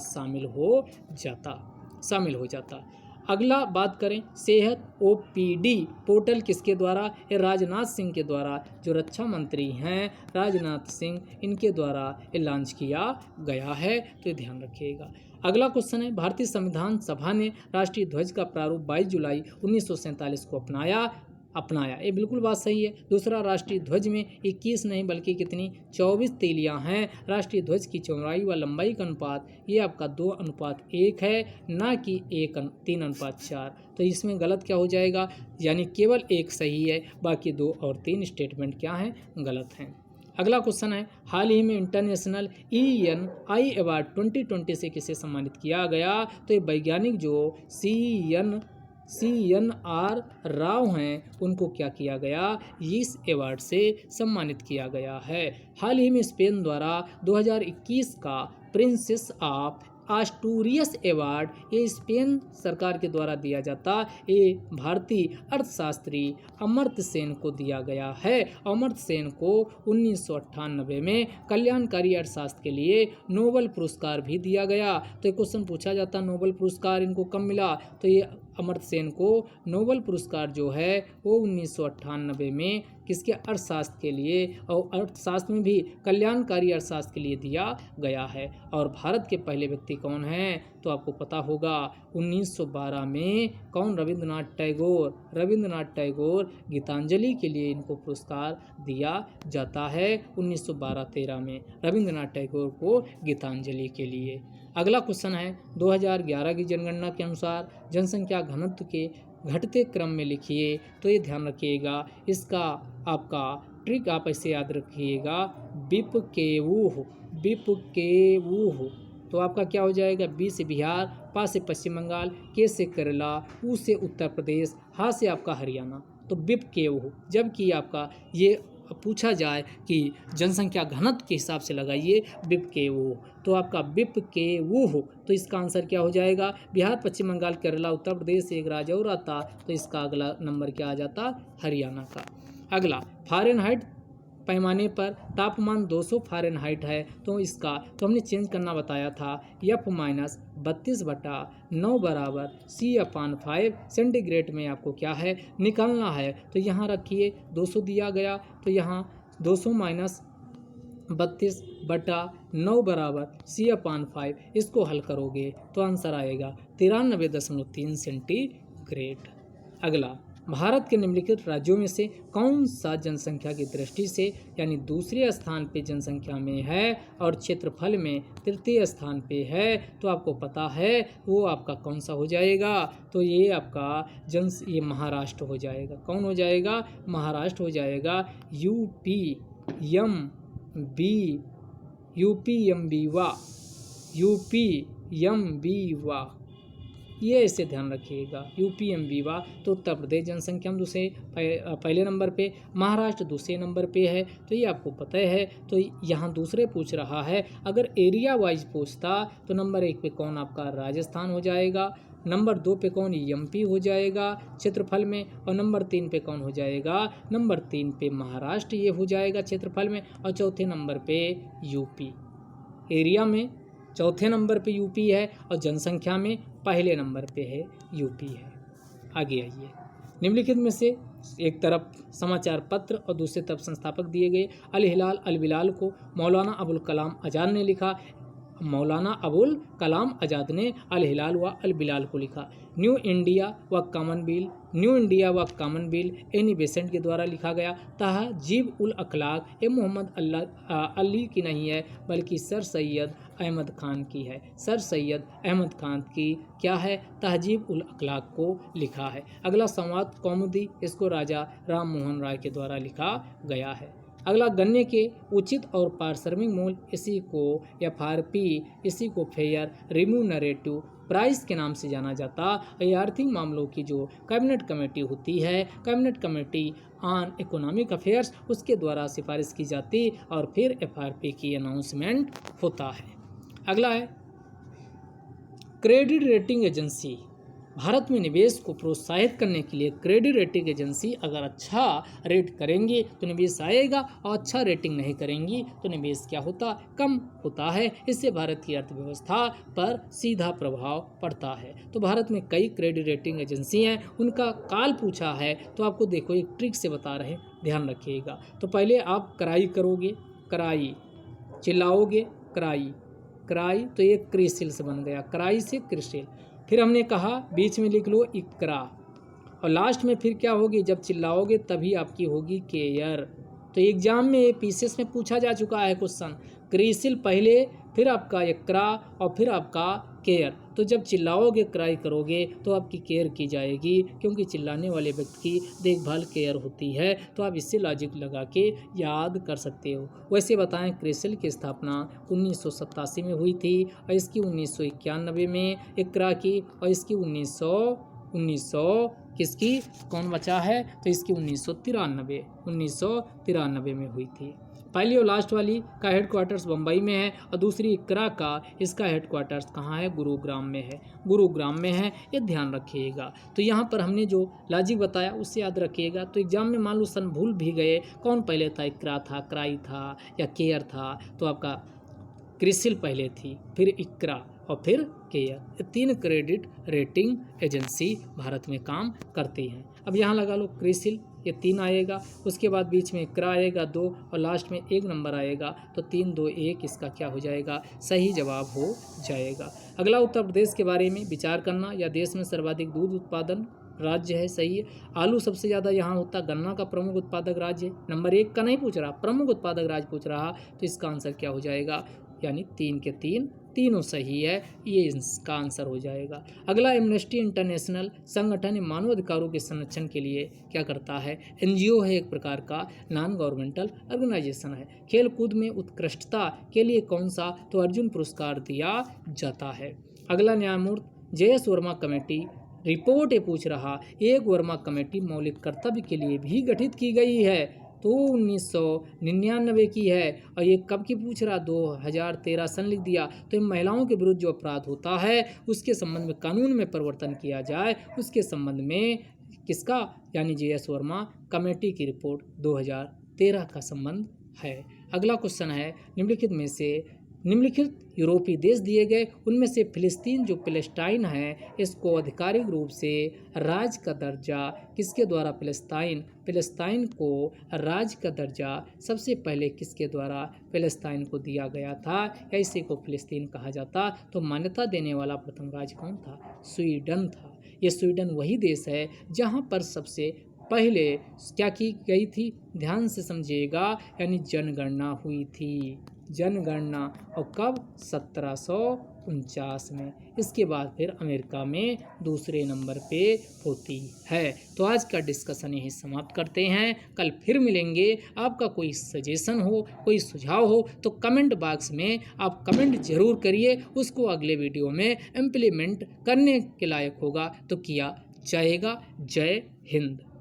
शामिल हो जाता। अगला बात करें सेहत OPD पोर्टल किसके द्वारा, ये राजनाथ सिंह के द्वारा, जो रक्षा मंत्री हैं राजनाथ सिंह, इनके द्वारा ये लॉन्च किया गया है, तो ध्यान रखिएगा। अगला क्वेश्चन है भारतीय संविधान सभा ने राष्ट्रीय ध्वज का प्रारूप 22 जुलाई 1947 को अपनाया। ये बिल्कुल बात सही है। दूसरा, राष्ट्रीय ध्वज में 21 नहीं बल्कि कितनी 24 तीलियां हैं। राष्ट्रीय ध्वज की चौड़ाई व लंबाई का अनुपात ये आपका 2:1 है, ना कि 3:4। तो इसमें गलत क्या हो जाएगा, यानी केवल एक सही है, बाकी 2 और 3 स्टेटमेंट क्या हैं, गलत हैं। अगला क्वेश्चन है हाल ही में इंटरनेशनल ENI अवार्ड 2020 से किसे सम्मानित किया गया, तो ये वैज्ञानिक जो CNR राव हैं उनको क्या किया गया, इस अवार्ड से सम्मानित किया गया है। हाल ही में स्पेन द्वारा 2021 का प्रिंसेस ऑफ आस्टूरियस अवार्ड ये स्पेन सरकार के द्वारा दिया जाता, ये भारतीय अर्थशास्त्री अमर्त्य सेन को दिया गया है। अमर्त्य सेन को 1998 में कल्याणकारी अर्थशास्त्र के लिए नोबेल पुरस्कार भी दिया गया। तो ये क्वेश्चन पूछा जाता नोबेल पुरस्कार इनको कब मिला, तो ये अमर्त्य सेन को नोबेल पुरस्कार जो है वो 1998 में किसके, अर्थशास्त्र के लिए, और अर्थशास्त्र में भी कल्याणकारी अर्थशास्त्र के लिए दिया गया है। और भारत के पहले व्यक्ति कौन हैं, तो आपको पता होगा 1912 में कौन, रविंद्रनाथ टैगोर गीतांजलि के लिए इनको पुरस्कार दिया जाता है 1912-13 में रविंद्रनाथ टैगोर को गीतांजलि के लिए। अगला क्वेश्चन है 2011 की जनगणना के अनुसार जनसंख्या घनत्व के घटते क्रम में लिखिए। तो ये ध्यान रखिएगा, इसका आपका ट्रिक आप ऐसे याद रखिएगा, बिप के वूह। तो आपका क्या हो जाएगा, बी से बिहार, पा से पश्चिम बंगाल, के से केरला, ऊ से उत्तर प्रदेश, हा से आपका हरियाणा, तो बिप के वूह। जबकि आपका ये पूछा जाए कि जनसंख्या घनत्व के हिसाब से लगाइए बिप के वो, तो आपका बिप के वो हो, तो इसका आंसर क्या हो जाएगा, बिहार, पश्चिम बंगाल, केरला, उत्तर प्रदेश से एक राज्य और आता, तो इसका अगला नंबर क्या आ जाता, हरियाणा का। अगला फ़ारेनहाइट पैमाने पर तापमान 200 फ़ारेनहाइट है, तो इसका तो हमने चेंज करना बताया था, F-32/9 बराबर C/5 सेंटीग्रेड में आपको क्या है निकालना है। तो यहाँ रखिए 200 दिया गया, तो यहाँ 200 - 32/9 बराबर C/5, इसको हल करोगे तो आंसर आएगा 93.3 सेंटीग्रेड। अगला, भारत के निम्नलिखित राज्यों में से कौन सा जनसंख्या की दृष्टि से यानी दूसरे स्थान पे जनसंख्या में है और क्षेत्रफल में तृतीय स्थान पे है, तो आपको पता है वो आपका कौन सा हो जाएगा, तो ये आपका ये महाराष्ट्र हो जाएगा। कौन हो जाएगा, महाराष्ट्र हो जाएगा। UPMB ये ऐसे ध्यान रखिएगा, UPMB तो उत्तर प्रदेश जनसंख्या में दूसरे पहले नंबर पे, महाराष्ट्र दूसरे नंबर पे है, तो ये आपको पता है। तो यहाँ दूसरे पूछ रहा है, अगर एरिया वाइज पूछता तो नंबर 1 पे कौन आपका राजस्थान हो जाएगा, नंबर 2 पे कौन एमपी हो जाएगा क्षेत्रफल में, और नंबर 3 पे कौन हो जाएगा, नंबर 3 पे महाराष्ट्र ये हो जाएगा क्षेत्रफल में, और चौथे नंबर पे यूपी। एरिया में चौथे नंबर पे यूपी है और जनसंख्या में पहले नंबर पे है यूपी है। आगे आइए, निम्नलिखित में से एक तरफ समाचार पत्र और दूसरी तरफ संस्थापक दिए गए। अल हिलाल अल बिलाल को मौलाना अबुल कलाम आज़ाद ने लिखा। मौलाना अबुल कलाम आज़ाद ने अल हिलाल व अल बिलाल को लिखा। न्यू इंडिया व कॉमनवेल्थ एनी बेसेंट के द्वारा लिखा गया। तहजीब उल अखलाक ये मोहम्मद अली की नहीं है बल्कि सर सैयद अहमद खान की है। सर सैयद अहमद खान की क्या है, तहजीब उल अखलाक को लिखा है। अगला संवाद कौमुदी, इसको राजा राम मोहन राय के द्वारा लिखा गया है। अगला गन्ने के उचित और पारिश्रमिक मूल्य, इसी को एफआरपी, इसी को फेयर रिम्यूनरेटिव प्राइस के नाम से जाना जाता। ये आर्थिक मामलों की जो कैबिनेट कमेटी होती है, cabinet committee on economic affairs, उसके द्वारा सिफारिश की जाती और फिर एफआरपी की अनाउंसमेंट होता है। अगला है क्रेडिट रेटिंग एजेंसी। भारत में निवेश को प्रोत्साहित करने के लिए क्रेडिट रेटिंग एजेंसी अगर अच्छा रेट करेंगी तो निवेश आएगा, और अच्छा रेटिंग नहीं करेंगी तो निवेश क्या होता, कम होता है। इससे भारत की अर्थव्यवस्था पर सीधा प्रभाव पड़ता है। तो भारत में कई क्रेडिट रेटिंग एजेंसी हैं, उनका काल पूछा है तो आपको देखो एक ट्रिक से बता रहे हैं, ध्यान रखिएगा। तो पहले आप कराई करोगे, कराई चिल्लाओगे, कराई कराई, तो ये क्रिसिल से बन गया, कराई से क्रिसिल। फिर हमने कहा बीच में लिख लो इकरा, और लास्ट में फिर क्या होगी, जब चिल्लाओगे तभी आपकी होगी केयर। तो एग्जाम में पीसीएस में पूछा जा चुका है क्वेश्चन, क्रिसिल पहले, फिर आपका इकरा और फिर आपका केयर। तो जब चिल्लाओगे, क्राई करोगे तो आपकी केयर की जाएगी, क्योंकि चिल्लाने वाले व्यक्ति की देखभाल केयर होती है। तो आप इससे लॉजिक लगा के याद कर सकते हो। वैसे बताएं, क्रिसिल की स्थापना 1987 में हुई थी, और इसकी 1991 में इकरा की, और इसकी 1900 किसकी, कौन बचा है, तो इसकी 1993 में हुई थी। पहली और लास्ट वाली का हेडक्वार्टर्स बम्बई में है, और दूसरी इकरा का, इसका हेडक्वार्टर्स कहाँ है, गुरुग्राम में है, गुरुग्राम में है, ये ध्यान रखिएगा। तो यहाँ पर हमने जो लॉजिक बताया उससे याद रखिएगा। तो एग्जाम में मान लो सन भूल भी गए, कौन पहले था, इकरा था, क्राई था या केयर था, तो आपका क्रिसिल पहले थी, फिर इकरा और फिर केयर। ये 3 क्रेडिट रेटिंग एजेंसी भारत में काम करती हैं। अब यहाँ लगा लो क्रिसिल, ये 3 आएगा, उसके बाद बीच में इकरा आएगा 2, और लास्ट में 1 नंबर आएगा, तो 3 2 1 इसका क्या हो जाएगा, सही जवाब हो जाएगा। अगला उत्तर प्रदेश के बारे में विचार करना। या देश में सर्वाधिक दूध उत्पादन राज्य है, सही है। आलू सबसे ज़्यादा यहाँ होता, गन्ना का प्रमुख उत्पादक राज्य है। नंबर 1 का नहीं पूछ रहा, प्रमुख उत्पादक राज्य पूछ रहा, तो इसका आंसर क्या हो जाएगा, यानी 3 के 3 तीनों सही है, ये इसका आंसर हो जाएगा। अगला, एमनेस्टी इंटरनेशनल संगठन मानव अधिकारों के संरक्षण के लिए क्या करता है, एनजीओ है, एक प्रकार का नॉन गवर्नमेंटल ऑर्गेनाइजेशन है। खेल कूद में उत्कृष्टता के लिए कौन सा, तो अर्जुन पुरस्कार दिया जाता है। अगला, न्यायमूर्ति JS वर्मा कमेटी रिपोर्ट ये पूछ रहा, एक वर्मा कमेटी मौलिक कर्तव्य के लिए भी गठित की गई है, तो 1999 की है। और ये कब की पूछ रहा, 2013 सन लिख दिया। तो महिलाओं के विरुद्ध जो अपराध होता है उसके संबंध में कानून में परिवर्तन किया जाए, उसके संबंध में किसका, यानी JS वर्मा कमेटी की रिपोर्ट 2013 का संबंध है। अगला क्वेश्चन है, निम्नलिखित यूरोपीय देश दिए गए, उनमें से फिलिस्तीन जो पैलेस्टाइन है, इसको आधिकारिक रूप से राज्य का दर्जा किसके द्वारा, पैलेस्टाइन को राज्य का दर्जा सबसे पहले किसके द्वारा पैलेस्टाइन को दिया गया था, या इसी को फिलिस्तीन कहा जाता। तो मान्यता देने वाला प्रथम राज्य कौन था, स्वीडन था। ये स्वीडन वही देश है जहाँ पर सबसे पहले क्या की गई थी, ध्यान से समझिएगा, यानी जनगणना हुई थी, जनगणना, और कब, 1749 में। इसके बाद फिर अमेरिका में दूसरे नंबर पे होती है। तो आज का डिस्कशन यही समाप्त करते हैं, कल फिर मिलेंगे। आपका कोई सजेशन हो, कोई सुझाव हो तो कमेंट बॉक्स में आप कमेंट जरूर करिए, उसको अगले वीडियो में इम्प्लीमेंट करने के लायक होगा तो किया जाएगा। जय हिंद।